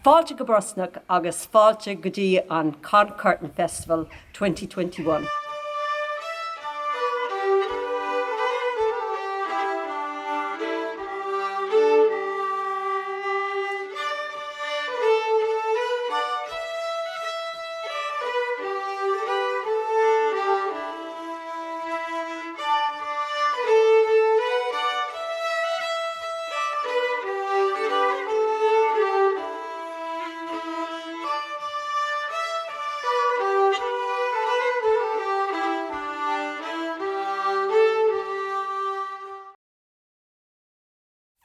Fáilte go Brosnach agus fáilte go dtí an Curtin Festival 2021.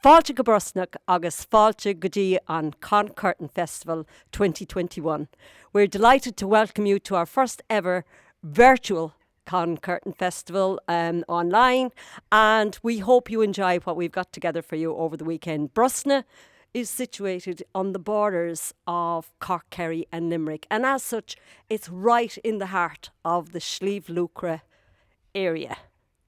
Fáilte go Brosnach agus fáilte go dtí an Curtin Festival 2021. We're delighted to welcome you to our first ever virtual Curtin Festival online, and we hope you enjoy what we've got together for you over the weekend. Brosna is situated on the borders of Cork, Kerry and Limerick, and as such it's right in the heart of the Sliabh Luachra area.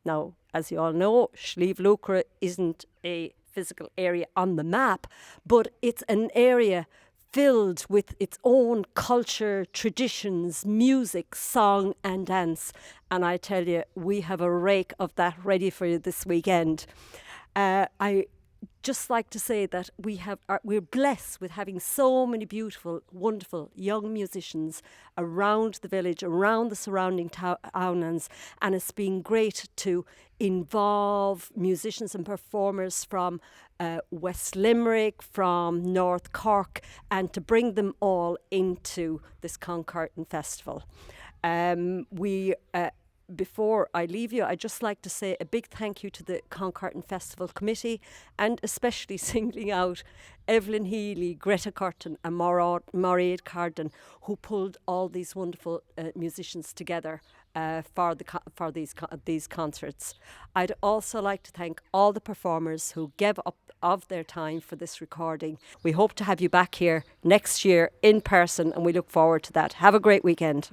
Now, as you all know, Sliabh Luachra isn't a physical area on the map, but it's an area filled with its own culture, traditions, music, song and dance. And I tell you, we have a rake of that ready for you this weekend. I just like to say that we're blessed with having so many beautiful, wonderful young musicians around the village, around the surrounding townlands, and it's been great to involve musicians and performers from West Limerick, from North Cork, and to bring them all into this Curtin Festival. Before I leave you, I'd just like to say a big thank you to the Curtin Festival Committee, and especially singling out Evelyn Healy, Greta Curtin and Maura O'Connor, who pulled all these wonderful musicians together for these concerts. I'd also like to thank all the performers who gave up of their time for this recording. We hope to have you back here next year in person, and we look forward to that. Have a great weekend.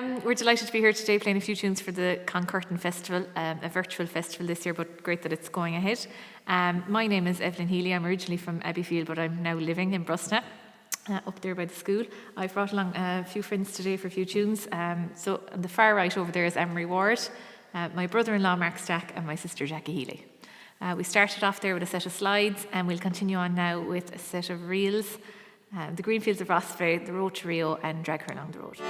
We're delighted to be here today playing a few tunes for the Curtin Festival, a virtual festival this year, but great that it's going ahead. My name is Evelyn Healy. I'm originally from Abbeyfield, but I'm now living in Brosna, up there by the school. I've brought along a few friends today for a few tunes. So on the far right over there is Emery Ward, my brother-in-law Mark Stack, and my sister Jackie Healy. We started off there with a set of slides, and we'll continue on now with a set of reels. The Greenfields of Rossvale, the Road to Rio, and Drag Her Along the Road.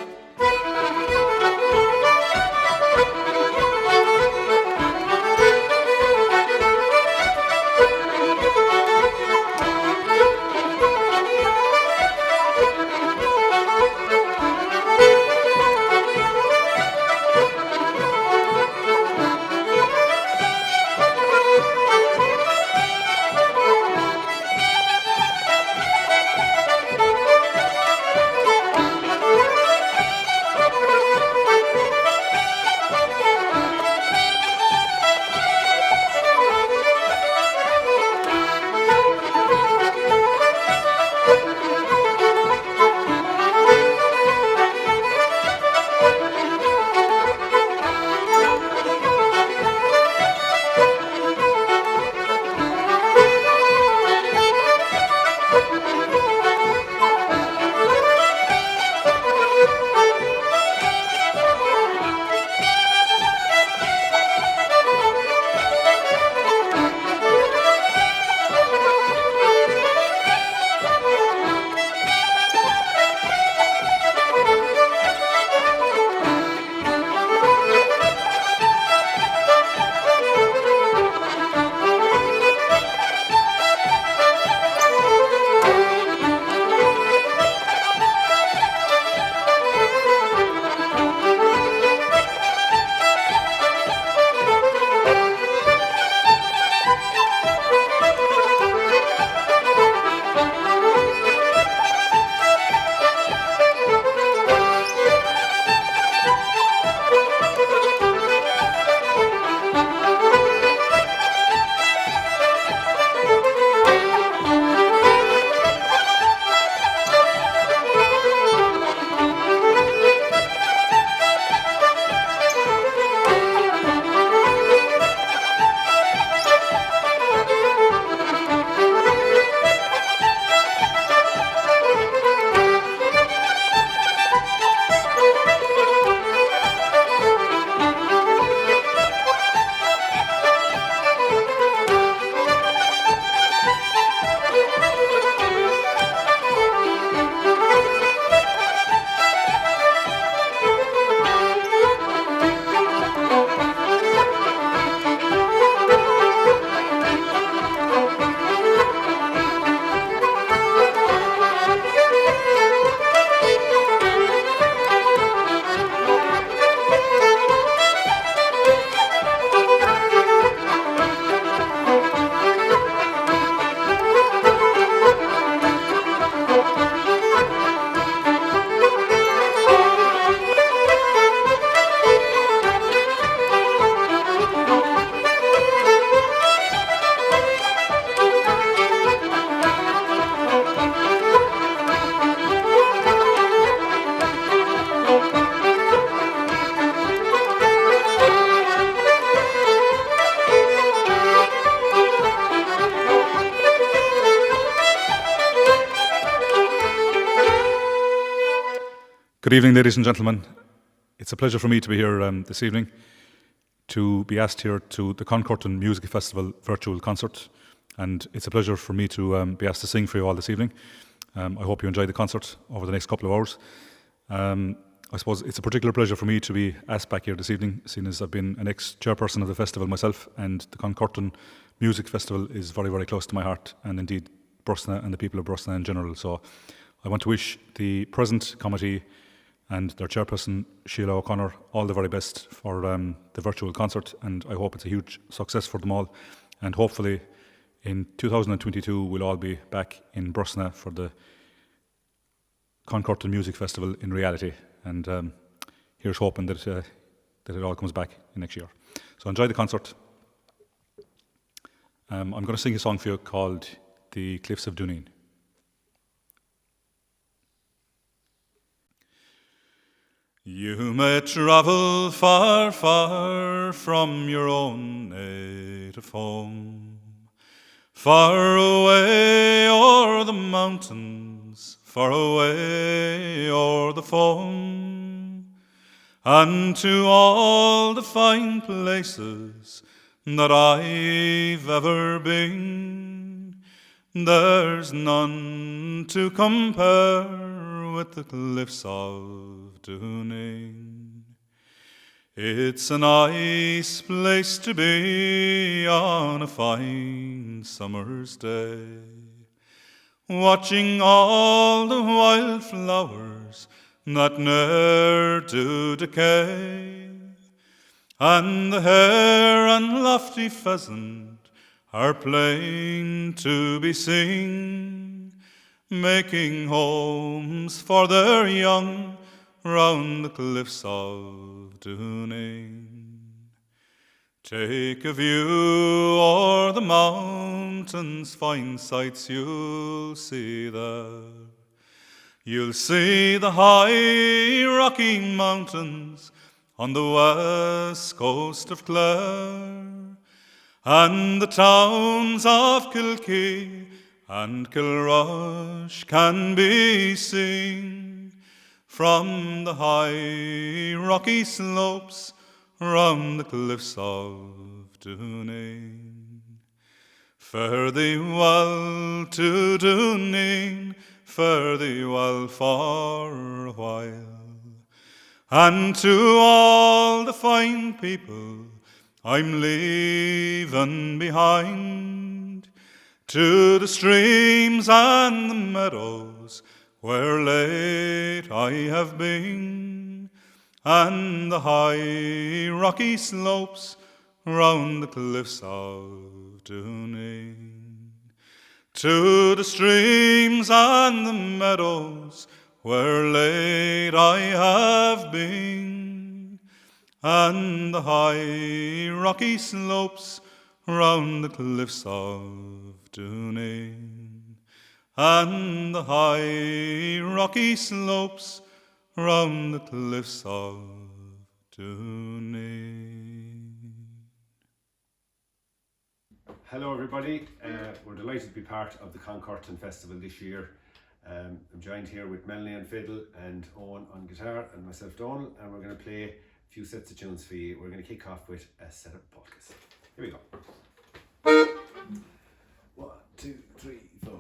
Good evening, ladies and gentlemen. It's a pleasure for me to be here this evening to be asked here to the Curtin Music Festival virtual concert, and it's a pleasure for me to be asked to sing for you all this evening. I hope you enjoy the concert over the next couple of hours. I suppose it's a particular pleasure for me to be asked back here this evening, seeing as I've been an ex-chairperson of the festival myself, and the Curtin Music Festival is very, very close to my heart, and indeed Brosna and the people of Brosna in general. So I want to wish the present committee and their chairperson, Maura O'Connor, all the very best for the virtual concert, and I hope it's a huge success for them all. And hopefully in 2022 we'll all be back in Brosna for the Curtin Music Festival in reality, and here's hoping that it all comes back next year. So enjoy the concert. I'm going to sing a song for you called The Cliffs of Dune. You may travel far, far from your own native home, far away o'er the mountains, far away o'er the foam, and to all the fine places that I've ever been, there's none to compare with the Cliffs of Dune. It's a nice place to be on a fine summer's day, watching all the wildflowers that ne'er do decay, and the hare and lofty pheasant are plain to be seen, making homes for their young round the Cliffs of Dune. Take a view o'er the mountains, fine sights you'll see there. You'll see the high Rocky Mountains on the west coast of Clare, and the towns of Kilkee and Kilrush can be seen from the high rocky slopes round the Cliffs of Dune. Fare thee well to Dune, fare thee well for a while, and to all the fine people I'm leaving behind, to the streams and the meadows where late I have been, and the high rocky slopes round the Cliffs of Dune. To the streams and the meadows where late I have been, and the high rocky slopes round the Cliffs of Dune, and the high rocky slopes round the Cliffs of Dune. Hello everybody, we're delighted to be part of the Curtin Festival this year. I'm joined here with Melanie on fiddle and Owen on guitar and myself Donal, and we're going to play a few sets of tunes for you. We're going to kick off with a set of polkas. Here we go. 1, 2, 3, 4.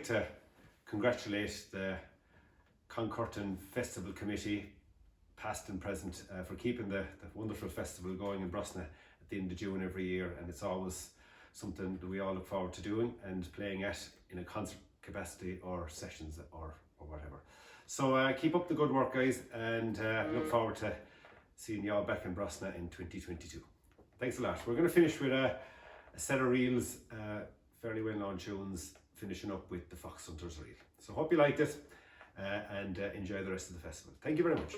to congratulate the Curtin Festival Committee, past and present, for keeping the wonderful festival going in Brosna at the end of June every year, and it's always something that we all look forward to doing and playing at in a concert capacity or sessions or whatever. So keep up the good work, guys, and look forward to seeing you all back in Brosna in 2022. Thanks a lot. We're going to finish with a set of reels, fairly well known tunes, finishing up with the Fox Hunters reel. So hope you liked it and enjoy the rest of the festival. Thank you very much.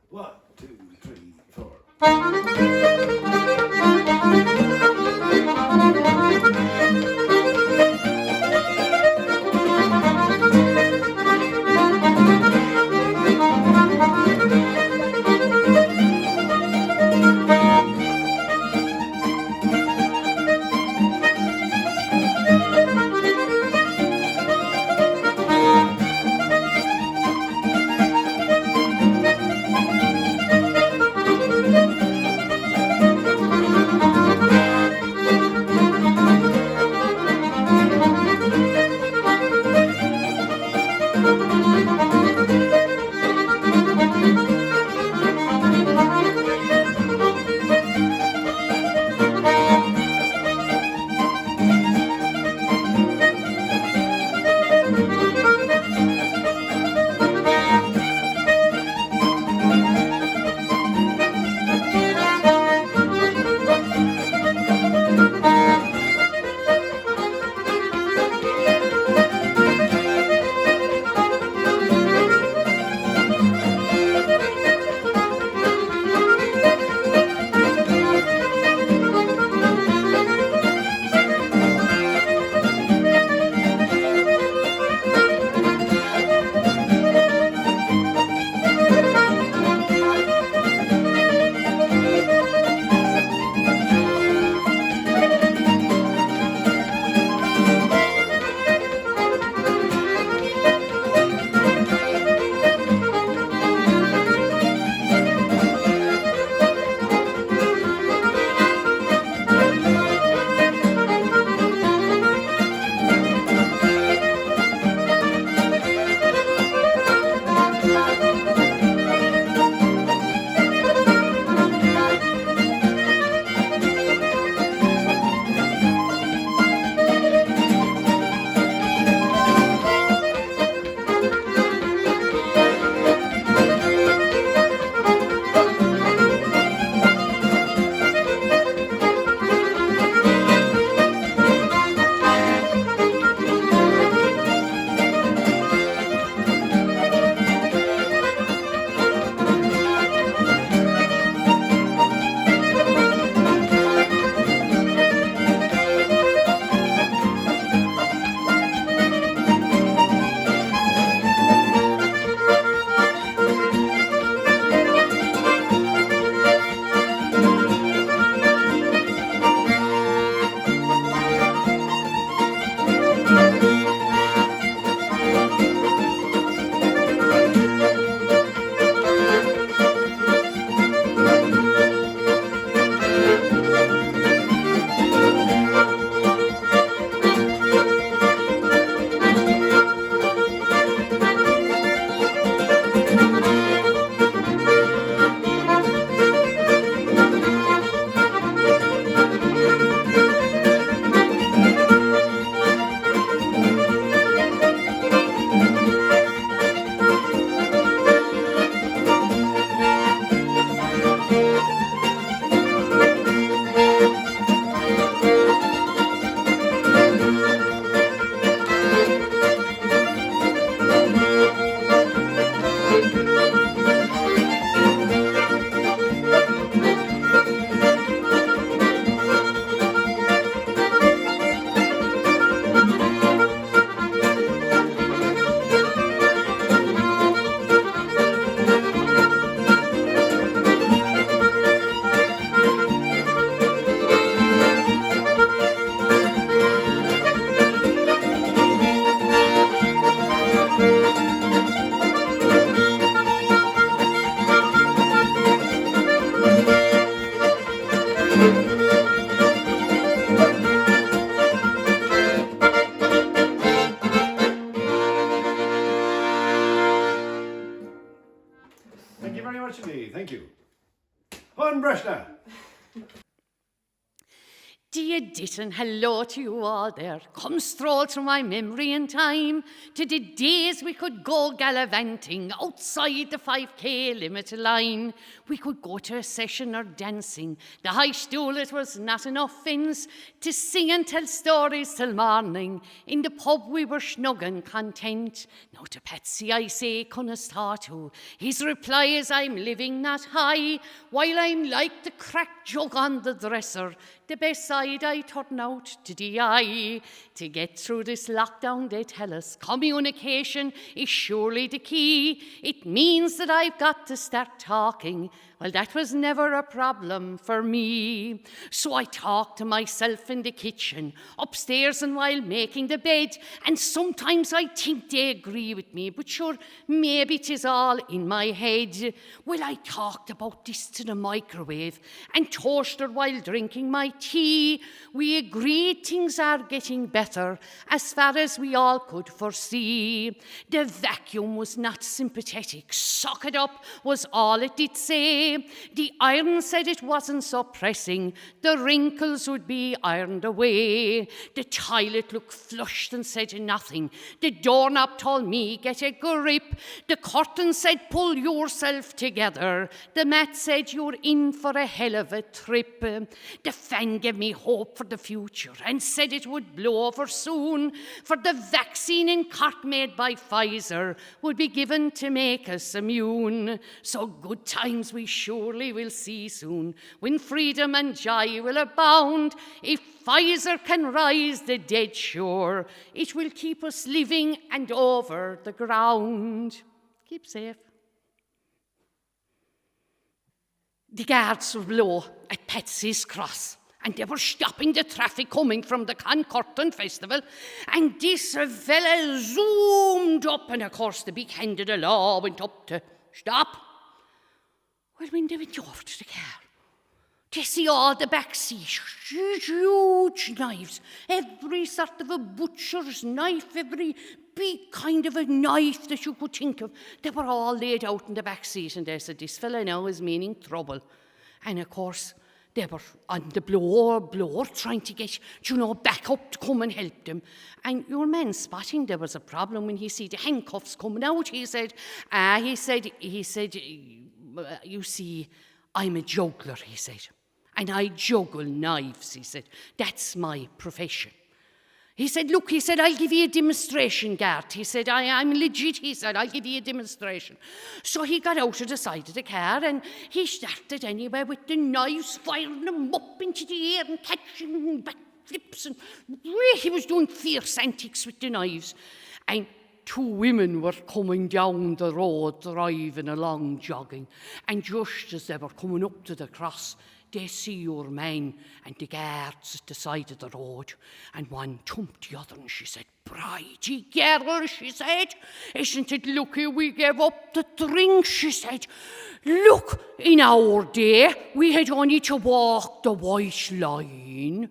1, 2, 3, 4. you very much indeed. Thank you. On Breshna. Dear Ditton, hello to you all there. Come stroll through my memory and time to the days we could go gallivanting outside the 5K limit line. We could go to a session or dancing. The high stool, it was not enough fins to sing and tell stories till morning. In the pub we were snug and content. Now to Patsy I say, couldn't start to. His reply is, I'm living not high, while I'm like the cracked jug on the dresser. The best side I turn out to the eye. To get through this lockdown, they tell us, communication is surely the key. It means that I've got to start talking. Well, that was never a problem for me. So I talk to myself in the kitchen, upstairs and while making the bed. And sometimes I think they agree with me, but sure, maybe it is all in my head. Well, I talked about this to the microwave and toaster while drinking my tea. We agreed things are getting better as far as we all could foresee. The vacuum was not sympathetic. Suck it up was all it did say. The iron said it wasn't so pressing. The wrinkles would be ironed away. The toilet looked flushed and said nothing. The doorknob told me, get a grip. The curtain said, pull yourself together. The mat said, you're in for a hell of a trip. The fan gave me hope for the future and said it would blow over soon, for the vaccine in Cork made by Pfizer would be given to make us immune. So good times we surely will see soon, when freedom and joy will abound. If Pfizer can rise the dead sure, it will keep us living and over the ground. Keep safe. The guards were below at Patsy's Cross, and they were stopping the traffic coming from the Curtin Festival, and this fella zoomed up, and of course the big hand of the law went up to stop. Well, when they went over to the car, they see all the back seats, huge knives, every sort of a butcher's knife, every big kind of a knife that you could think of. They were all laid out in the back seat, and they said, this fella now is meaning trouble. And of course, they were on the blower, trying to get, back up to come and help them. And your man spotting there was a problem when he see the handcuffs coming out. He said, you see, I'm a juggler, he said. And I juggle knives, he said. That's my profession. He said, look, he said, I'll give you a demonstration, Gart. He said, I'm legit, he said, I'll give you a demonstration. So he got out of the side of the car and he started anyway with the knives, firing them up into the air and catching backflips. And really, he was doing fierce antics with the knives. And two women were coming down the road, driving along, jogging. And just as they were coming up to the cross, they see your man and the guards at the side of the road. And one thumped the other and she said, Bridie girl, she said, isn't it lucky we gave up the drink, she said. Look, in our day, we had only to walk the white line.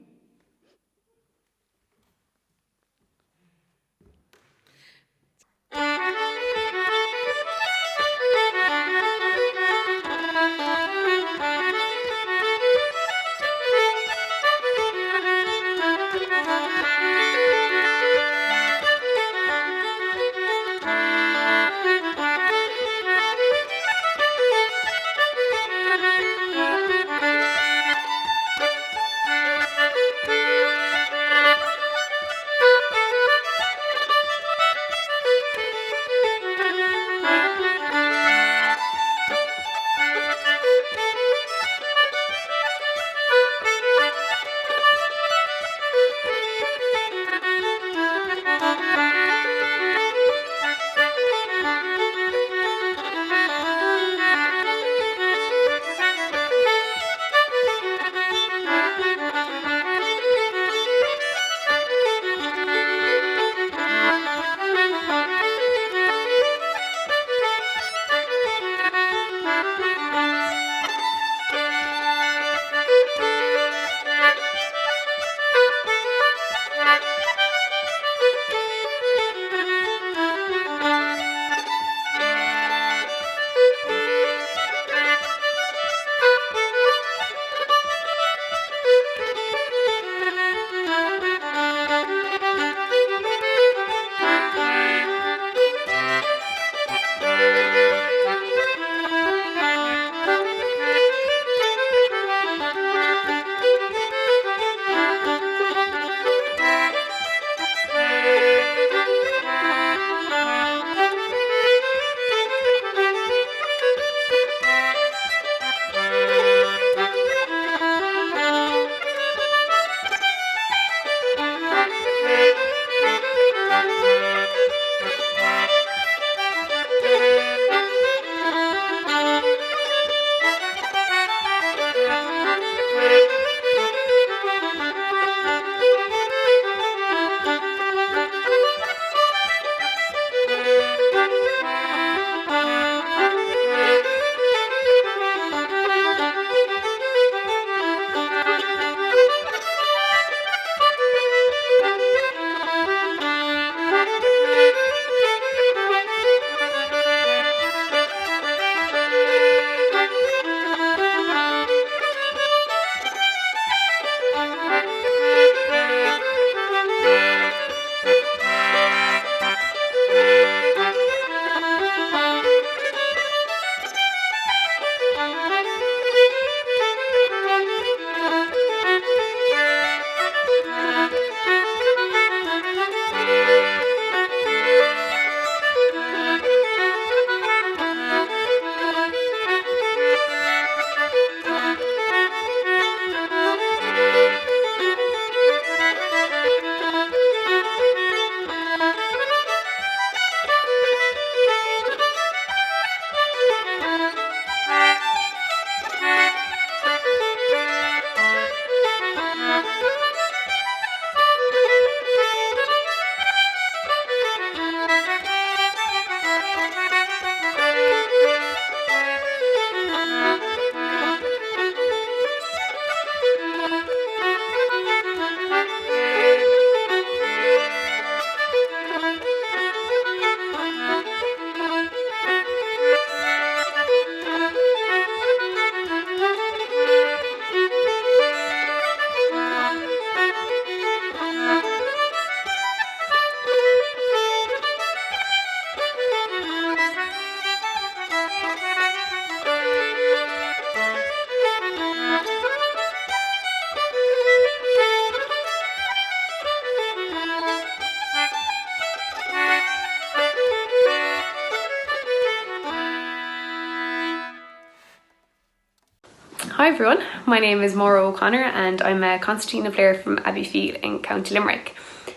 Hi everyone, my name is Maura O'Connor and I'm a concertina player from Abbeyfield in County Limerick.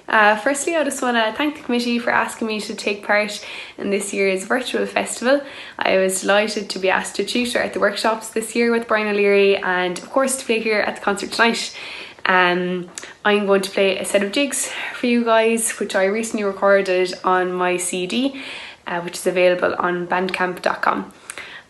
Firstly, I just want to thank the committee for asking me to take part in this year's virtual festival. I was delighted to be asked to tutor at the workshops this year with Brian O'Leary and of course to play here at the concert tonight. I'm going to play a set of jigs for you guys which I recently recorded on my CD, which is available on bandcamp.com.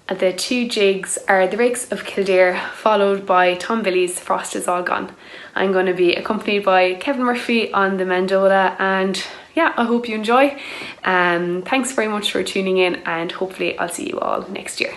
The two jigs are the Rakes of Kildare, followed by Tom Billy's Frost Is All Gone. I'm going to be accompanied by Kevin Murphy on the mandola, and yeah, I hope you enjoy. Thanks very much for tuning in, and hopefully I'll see you all next year.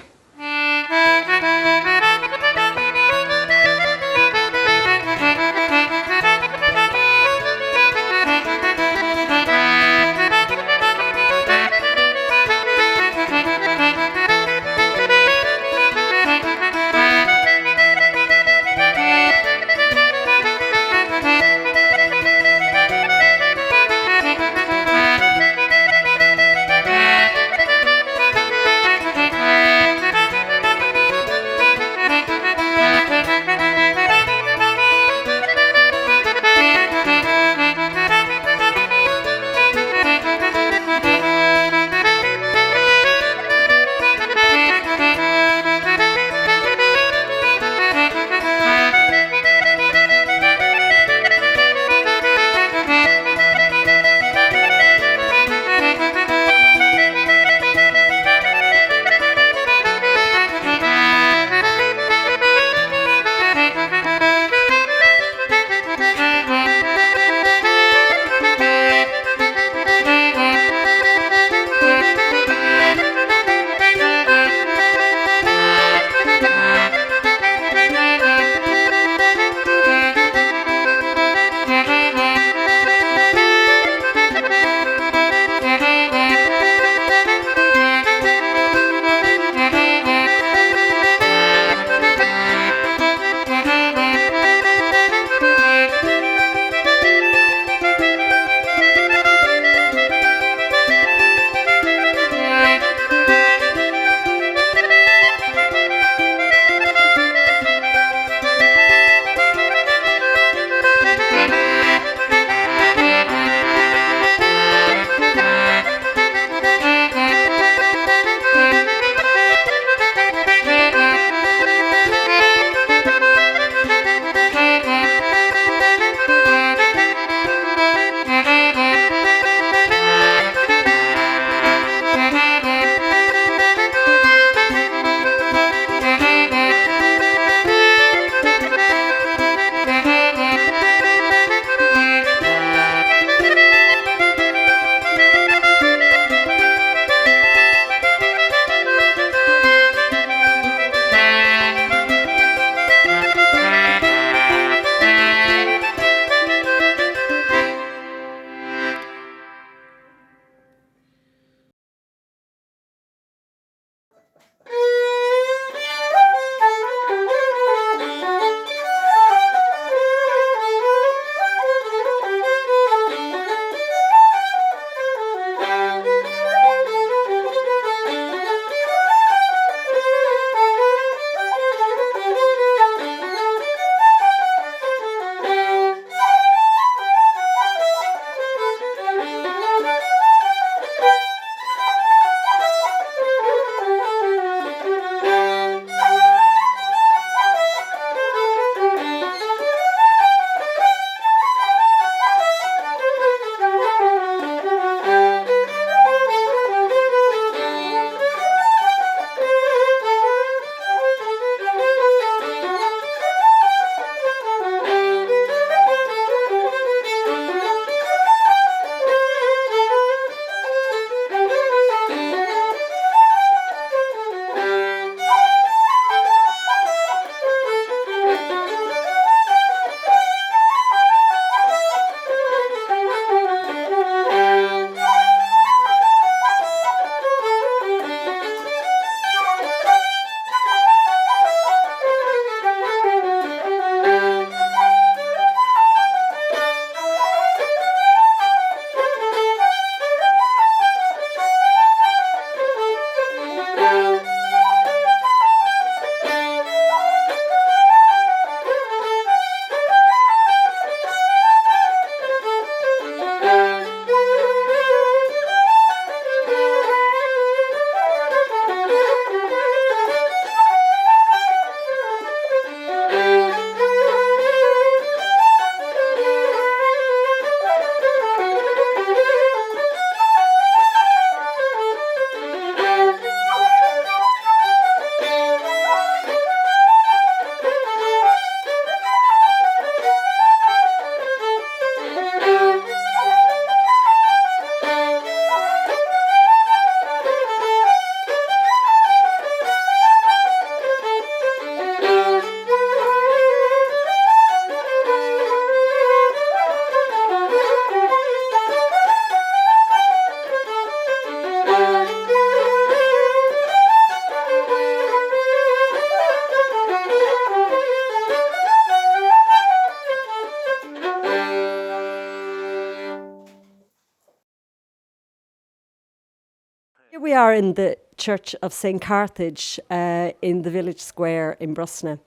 are in the Church of St. Carthage in the village square in Brusna.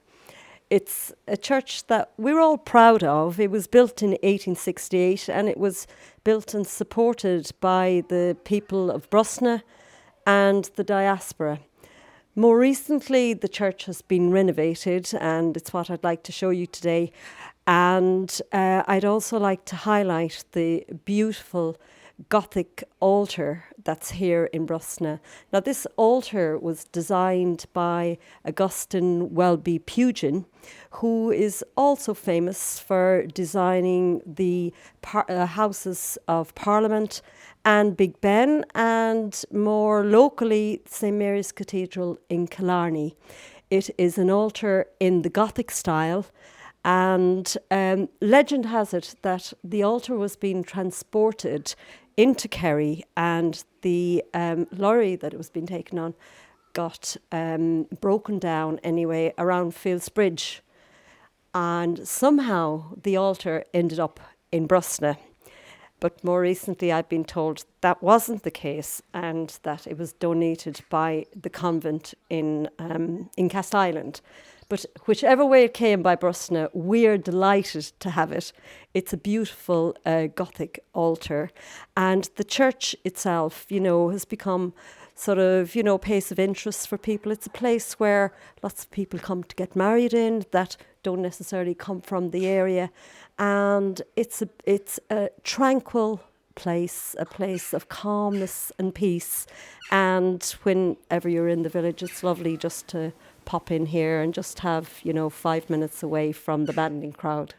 It's a church that we're all proud of. It was built in 1868 and it was built and supported by the people of Brusna and the diaspora. More recently, the church has been renovated, and it's what I'd like to show you today. And I'd also like to highlight the beautiful Gothic altar that's here in Brusna. Now, this altar was designed by Augustine Welby Pugin, who is also famous for designing the Houses of Parliament and Big Ben, and more locally, St. Mary's Cathedral in Killarney. It is an altar in the Gothic style, and legend has it that the altar was being transported into Kerry, and the lorry that it was being taken on got broken down anyway around Fields Bridge, and somehow the altar ended up in Brusna. But more recently, I've been told that wasn't the case, and that it was donated by the convent in Castisland. But whichever way it came by Brusna, we're delighted to have it. It's a beautiful Gothic altar, and the church itself, has become sort of, place of interest for people. It's a place where lots of people come to get married in that don't necessarily come from the area. And it's a tranquil place, a place of calmness and peace. And whenever you're in the village, it's lovely just to pop in here and just have, 5 minutes away from the maddening crowd.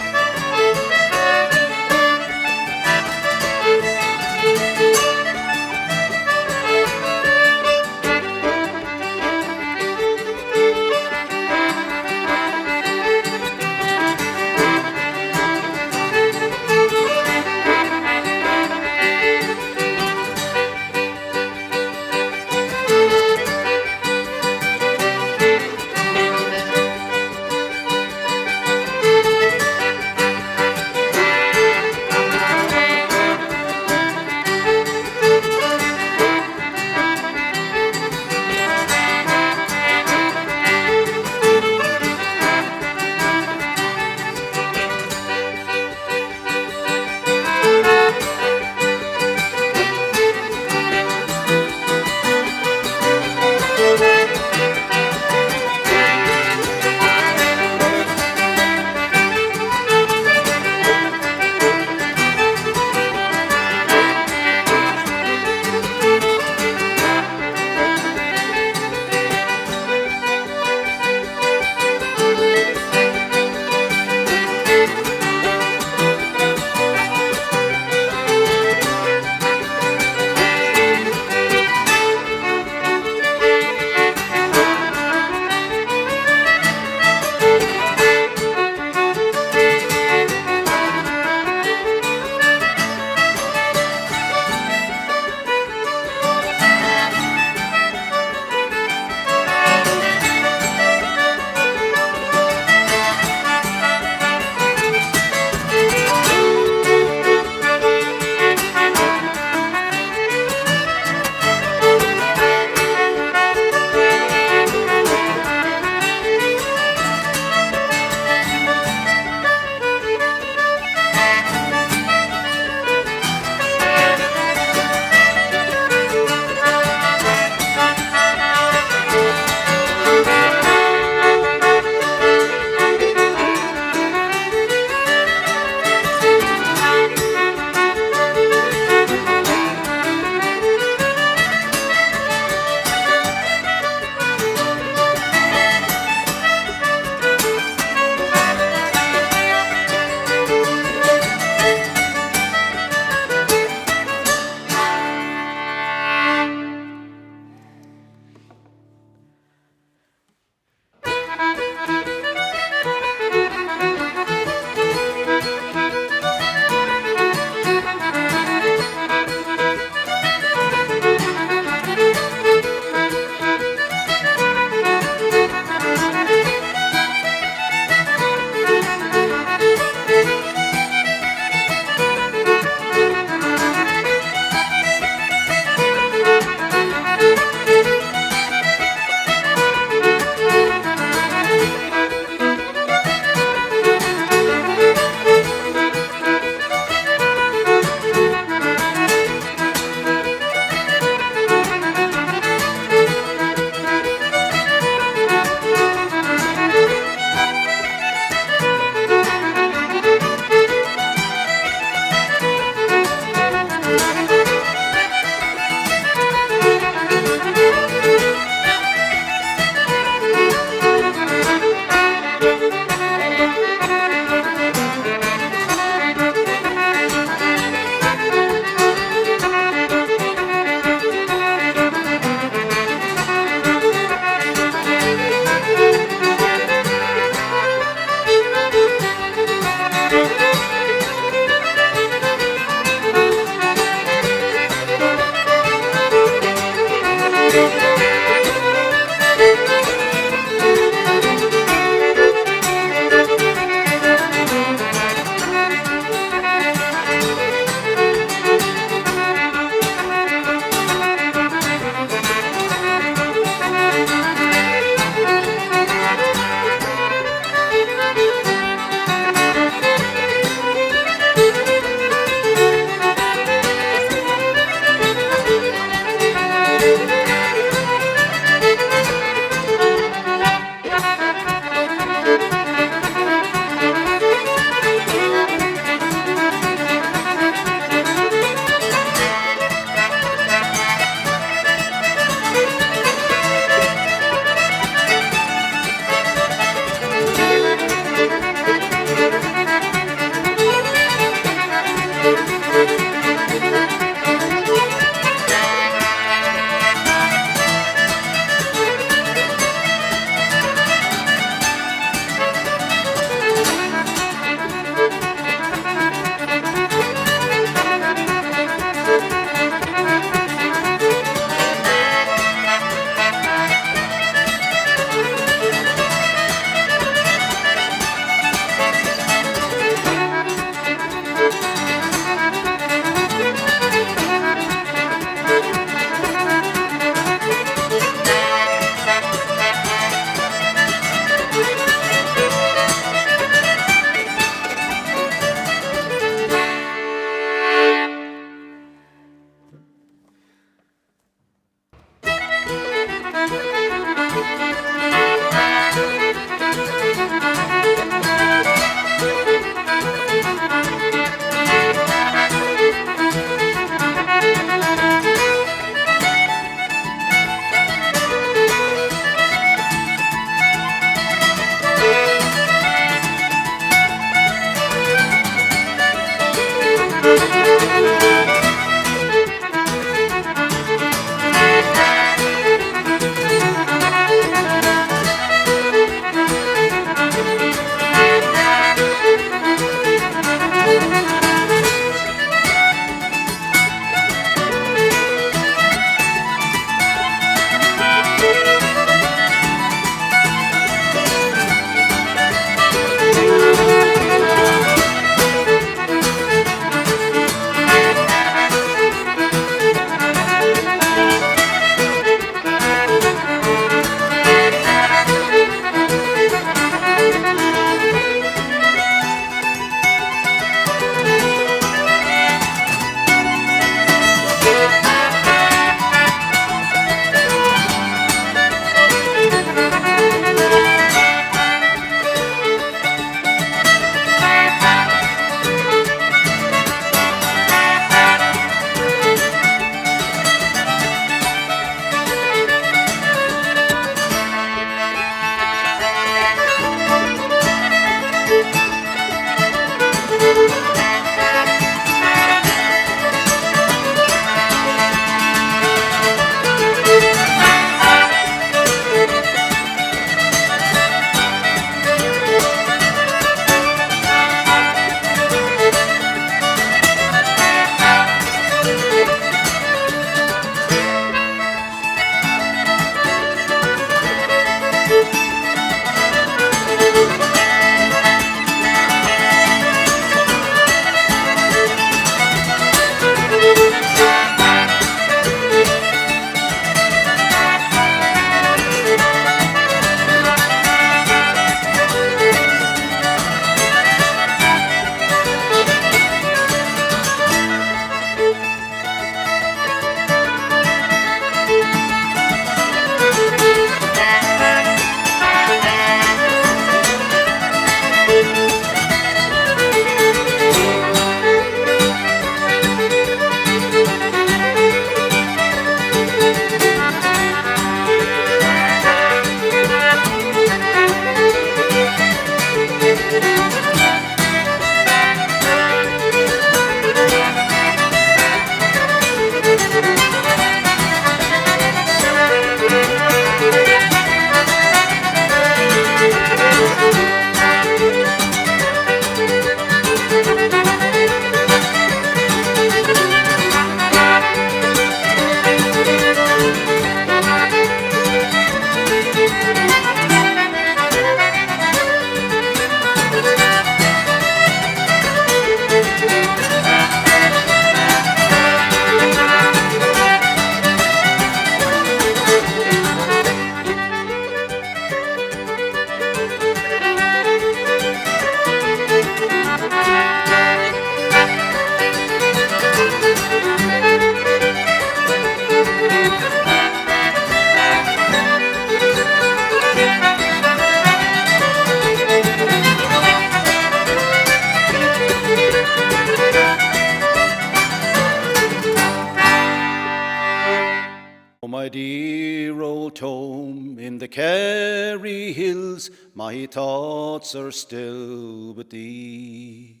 hills, my thoughts are still with thee.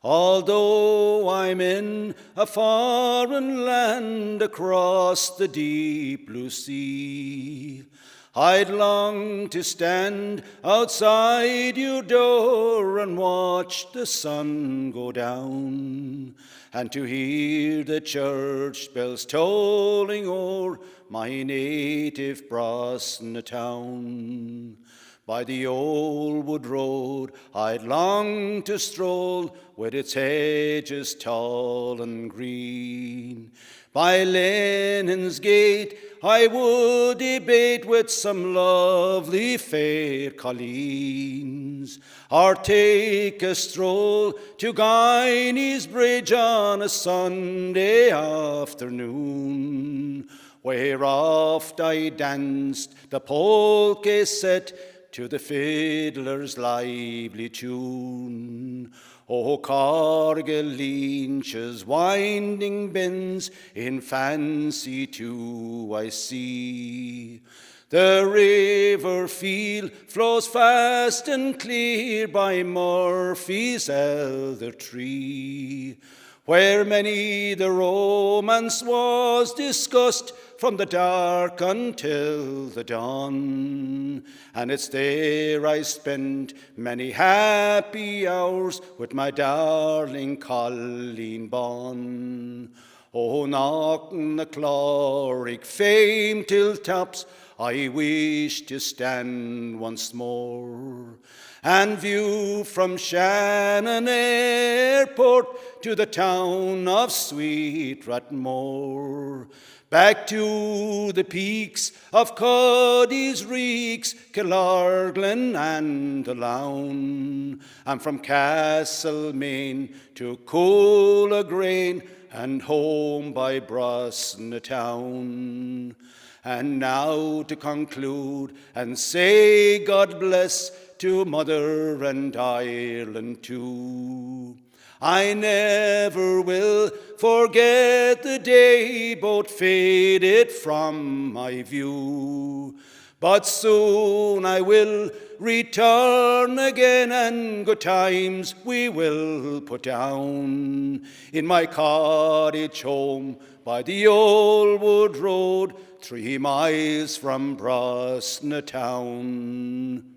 Although I'm in a foreign land across the deep blue sea, I'd long to stand outside your door and watch the sun go down, and to hear the church bells tolling o'er my native Brosna town. By the old wood road I'd long to stroll, with its hedges tall and green. By Lenin's gate I would debate with some lovely fair colleens, or take a stroll to Guinea's Bridge on a Sunday afternoon, where oft I danced the polka set to the fiddler's lively tune. O Cargill Lynch's winding bends in fancy too I see. The river Feel flows fast and clear by Murphy's elder tree, where many the romance was discussed from the dark until the dawn. And it's there I spent many happy hours with my darling Colleen Bon. Oh, knocking the chloric fame till tops, I wish to stand once more and view from Shannon Airport to the town of Sweet Rathmore, back to the peaks of Cody's Reeks, Killarglen and the Lown, and from Castlemaine to Coolagrain and home by Brosna town. And now to conclude and say God bless to Mother and Ireland too. I never will forget the day boat faded from my view, but soon I will return again, and good times we will put down in my cottage home by the old wood road, 3 miles from Brosna town.